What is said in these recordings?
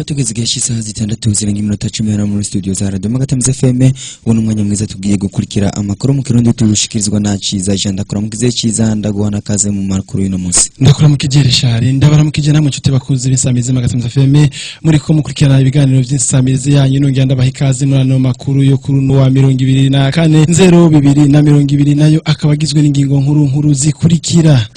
tukaba tugeze igihe cy'isaha 6 zirenga iminota 10 muri studio za Radio Magara FM. Ubu n'umwanya mwiza tugiye gukurikira amakuru mu kirundi tubishikirizwa na Ciza Jean Ndakora mukize Ciza ndaguhana kaze mu makuru y'ino munsi. Ndakora mukigere shari ndabara mukije namwe nshuti bakuze b'Insamizi Magara FM muri ko mukurikirana ibiganiro by'Insamizi yanyu nongera ndabaha ikaze muri ano makuru yo kuri no wa 24 0220 nayo akaba agizwe n'ingingo nkuru zikurikira.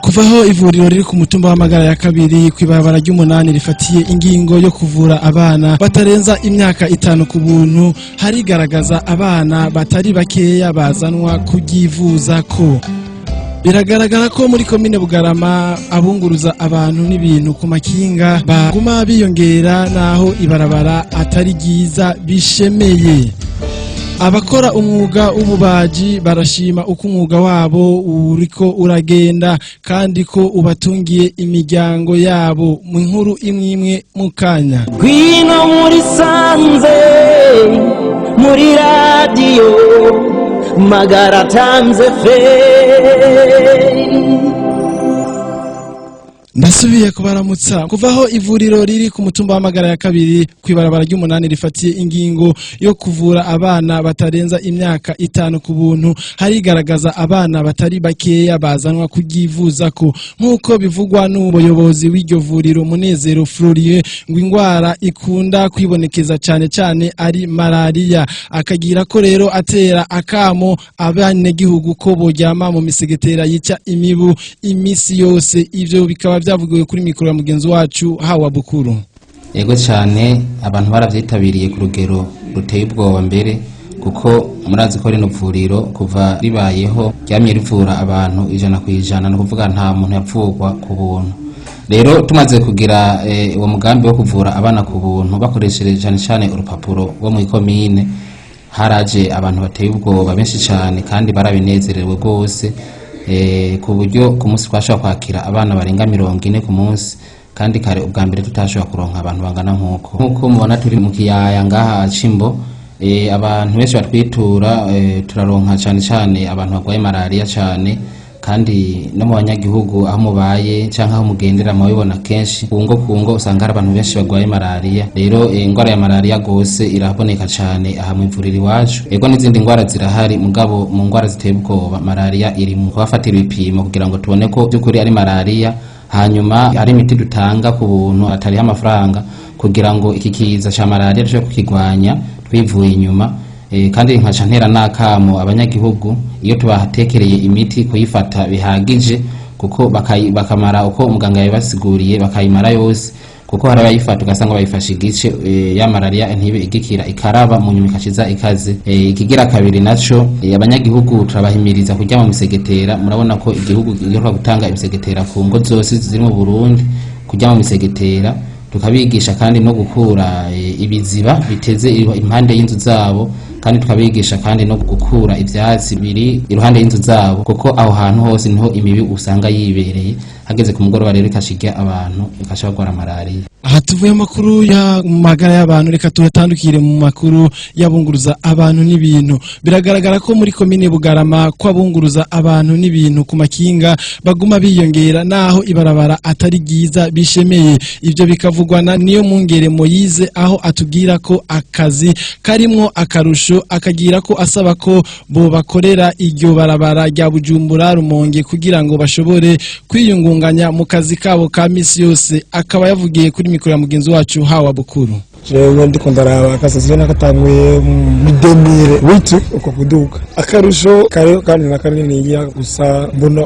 Kuvaho ivuriro riri ku mutumba wa Magara ya kabiri kw'ibarabara ry'umunani rifatiye ingingo yo kuvura abana batarenza imyaka itanu ku buntu, harigaragaza abana batari bakeya bazanwa kuvurizaho. Biragaragara ko muri Commune Bugarama abunguruza abantu n'ibintu kumakinga baguma biyongera naho ibarabara atari ryiza bishemeye. Abakora umwuga w'ububaji barashima uko umwuga wabo uriko uragenda kandi ko ubatungiye imiryango yabo. Mu nkuru imwe mukanya gwino muri sanze muri radio Magara tanze fe. Ndasubiye kubaramutsa. Kuvaho ivuriro riri ku mutumba wa Magara ya kabiri kw'ibarabara ry'umunani rifatiye ingingo yo kuvura abana batarenza imyaka itanu ku buntu, harigaragaza abana batari bakeya bazanwa kuvurizaho. Nkuko bivugwa n'umuyobozi w'iryo vuriro Munezero Florier, ngo ingwara ikunda kwibonekeza cyane ari malaria, akagira ko rero atera akamo abane gihugu ko bojyama mu misegetera yica imibu imisi yose. Ivyo bikaba byavugiwe kuri mikoro ya mugenzi wacu hawa bukuru. Yego cyane abantu baravyitabiriye ku rugero ruteye ubwoba mbere, kuko murazi ko rino vuriro kuva ribayeho ryamye rivura abantu 100%, no kuvuga nta muntu yapfurwa ku buntu. Rero tumaze kugira uwo mugambi wo kuvura abana ku buntu bakoresheje cyane urupapuro wo mu commune, haraje abantu bateye ubwoba benshi cyane kandi barabinezerewe rwose. Ku buryo ku munsi twashobora kwakira abana barenga 40 ku munsi, kandi kare ubwa mbere tutashobora kuronka abantu bangana nkuko mubona turi mu kiyaya ngaha Cimbo. Abantu benshi batwitura, turaronka cyane abantu bagwaye malaria cyane, kandi no mu banyagihugu aho mubaye canka aho mugendera mubibona kenshi kungo usanga abantu benshi bagwaye malaria. Rero ingwara ya malaria gose iraboneka cyane aha mu ivuriro iwacu. Ego n'izindi ngwara zirahari, mugabo mu ngwara ziteye ubwoba malaria iri mu kubafatira ibipimo kugira ngo tubone ko by'ukuri ari malaria, hanyuma ari imiti dutanga ku buntu atari amafaranga kugira ngo iki kiza cha malaria cyo kukigwanya twivuye inyuma. Kandi nkaca ntera nakamo abanyagihugu iyo tubahatekereye imiti kuyifata bihagije, kuko bakamara uko umuganga yabasiguriye bakayimara yose, kuko hari abayifata ugasanga bayifashe igice ya malaria ntibe igikira ikaraba mu nyuma ikaciza ikaze. Ikigira kabiri naco abanyagihugu turabahimiriza kujya mu misegetera. Murabona ko igihugu giheruka gutanga imisegetera ku ngo zose ziri mu Burundi, kujya mu misegetera tukabigisha kandi no gukura ibiziba biteze impande y'inzu zabo, kandi tukabigisha kandi no gukura ivyatsi biri iruhande y'inzu zabo, kuko aho hantu hose niho imibi usanga yibereye. Hageze ku mugoroba rero ikashiga abantu ikashagwara malaria. Aha tuvuye makuru ya magara y'abantu, reka turatandukire mu makuru y'abunguruza abantu n'ibintu. Biragaragara ko muri Commune Bugarama ko abunguruza abantu n'ibintu kumakinga baguma biyongera naho ibarabara atari ryiza bishemeye. Ivyo bikavugwa na niyo mungere Moyize, aho atubwira ko akazi karimwo akarusho, akagira ko asaba ko bo bakorera iryo barabara rya Bujumbura Rumonge kugira ngo bashobore kwiyungunganya mu kazi kabo ka misi yose. Akaba yavugiye kuri mikoro ya mugenzi wacu hawa bukuru. Jewe ndiko ndaraba akasaziyo nakatanguye mu 2008 uko kuduka akarusho kare kandi nakanini ya gusa mbona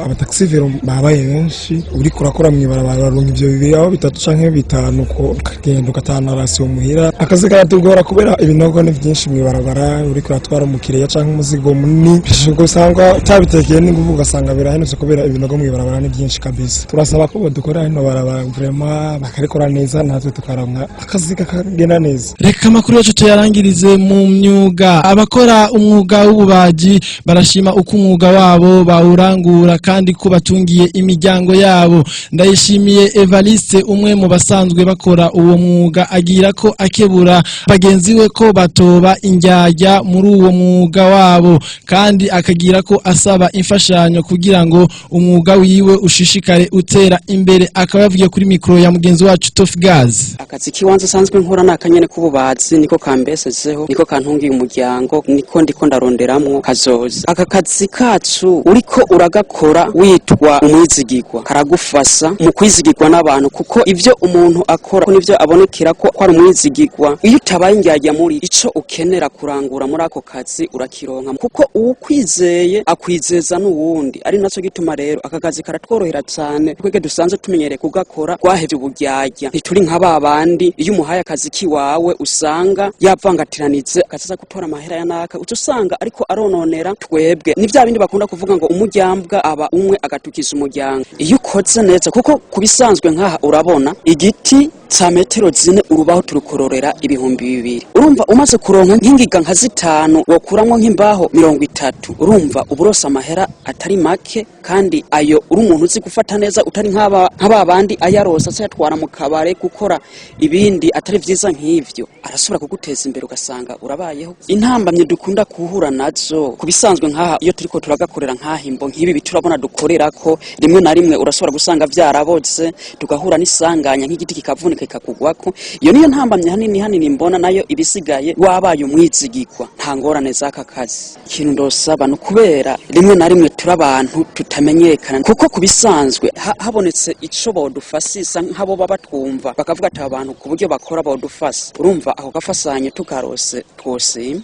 abataxivero babaye benshi uri kurakora mwibarabara runga ivyo bibiri aho bitatu canke bitanu ko kagendo katana rasiyo muhira. Akazi karatugora kubera ibinogo ni byinshi mwibarabara, uri kuratwara umukiriya canke umuzigo munini bishuko usanga tabitekeye n'inguvu ugasanga birahenutse kubera ibinogo mwibarabara ni byinshi kabisa. Turasaba ko badukora hino barabara vraiment bakarikora neza natwe tukaronka akazi akazi kakagenda neza. Reka amakuru yacu tuyarangirize mu myuga. Abakora umwuga w'ububaji barashima uko umwuga wabo bawurangura kandi ko batungiye imiryango yabo. Ndayishimiye Evariste umwe mu basanzwe bakora uwo mwuga agira ko akebura bagenzi we ko batoba indyarya muri uwo mwuga wabo, kandi akagira ko asaba imfashanyo kugira ngo umwuga wiwe ushishikare utera imbere. Akaba yavuye kuri mikro ya mugenzi wacu Tof Gaz. Akazi kiwanze sanzwe nkora nakanyene kububazi niko kambesezeho, niko kantungiye umuryango, niko ndiko ndaronderamwo kazoza. Aka kazi kacu uriko uragakora witwa umwizigirwa, karagufasa mu kwizigirwa n'abantu, kuko ivyo umuntu akora ko nivyo abonekera ko ari umwizigirwa. Iyo utabaye indyarya muri ico ukenera kurangura muri ako kazi urakironka, kuko ukwizeye akwizeza n'uwundi. Ari naco gituma rero aka kazi karatworohera cyane, twege dusanzwe tumenyereye kugakora gwahevye uburyarya. Ntituri nk'aba bandi iyo umuhaye akazi kiwawe usanga yavangatiranize akaza gutora amahera ya naka, usanga ariko arononera twebwe. Ni vya bindi bakunda kuvuga ngo umuryambwa aba umwe agatukiza umuryango. Iyo ukoze neza, kuko kubisanzwe nkaha urabona igiti ca metero zine urubaho turukororera 2,000. Urumva umaze kuronka nk'ingiga nka 5 wokuramwo nk'imbaho 30. Urumva uburosa amahera atari make, kandi ayo uri umuntu uzi gufata neza utari nk'aba bandi ayarosa se yatwara mu kabare gukora ibindi atari vyiza nk'ivyo, arasubira kuguteza imbere ugasanga urabayeho. Intambamye dukunda kuhura nazo kubisanzwe nkaha iyo turiko turagakorera nkahimbo nk'ibi biturabona dukorera ko rimwe na rimwe urasubira gusanga vyarabotse, tugahura n'isanganya nk'igiti kikavunika kikakugwako. Iyo niyo ntambamye hanini mbona, nayo ibisigaye wabaye umwizigirwa nta ngorane z'aka kazi. Ikintu ndosaba no kubera rimwe na rimwe turabantu tutamenyekana, kuko kubisanzwe habonetse ico bodufasisa nk'abo baba twumva bakavuga ati abantu ku buryo bakora bodufasa, urumva aho gafasanye tukarose twose.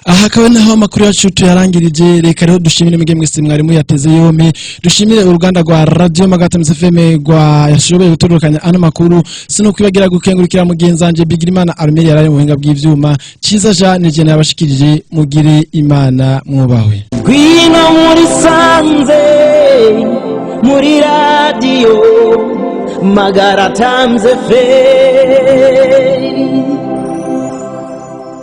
Aha akaba naho amakuru yacu tuyarangirije. Reka rero dushimire mwebwe mwese mwari muyateze yompi, dushimire uruganda rwa Radio Magara FM rwa yashoboye gutorokanya ano makuru. Sino kwibagira gukengurukira mugenzanje Bigirimana Armel yarari mu buhinga bw'ivyuma. Ciza Jean nije nabashikirije, mugire Imana mwubawe. Gwino muri sanze muri radio Magara FM.